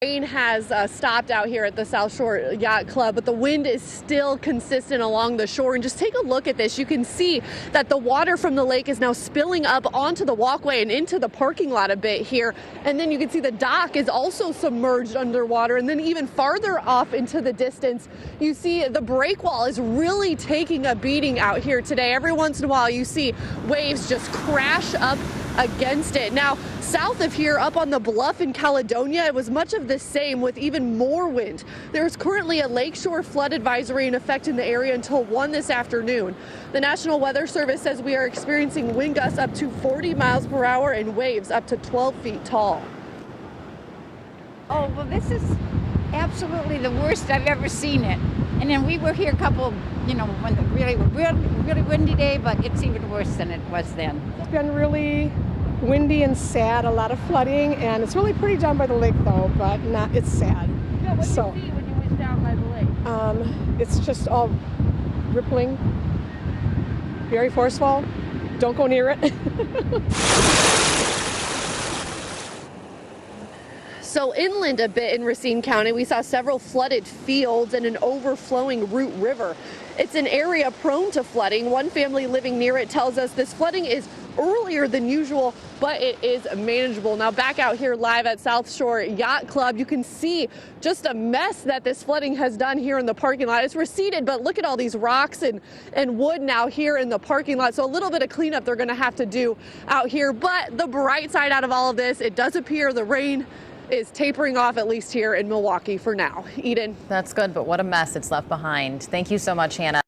Rain has stopped out here at the South Shore Yacht Club, but the wind is still consistent along the shore. And just take a look at this. You can see that the water from the lake is now spilling up onto the walkway and into the parking lot a bit here. And then you can see the dock is also submerged underwater. And then even farther off into the distance, you see the break wall is really taking a beating out here today. Every once in a while, you see waves just crash up against it. Now, south of here, up on the bluff in Caledonia, it was much of the same with even more wind. There is currently a lakeshore flood advisory in effect in the area until 1 this afternoon. The National Weather Service says we are experiencing wind gusts up to 40 miles per hour and waves up to 12 feet tall. Oh, well, this is absolutely the worst I've ever seen it. And then we were here a couple, when the really windy day, but it's even worse than it was then. It's been really windy and sad, a lot of flooding, and it's really pretty down by the lake though, but it's sad. Yeah, what did you see when you went down by the lake? It's just all rippling, very forceful. Don't go near it. So inland a bit in Racine County, we saw several flooded fields and an overflowing Root River. It's an area prone to flooding. One family living near it tells us this flooding is earlier than usual, but it is manageable. Now back out here live at South Shore Yacht Club, you can see just a mess that this flooding has done here in the parking lot. It's receded, but look at all these rocks and wood now here in the parking lot. So a little bit of cleanup they're going to have to do out here. But the bright side out of all of this, it does appear the rain is tapering off, at least here in Milwaukee for now. Eden. That's good, but what a mess it's left behind. Thank you so much, Hannah.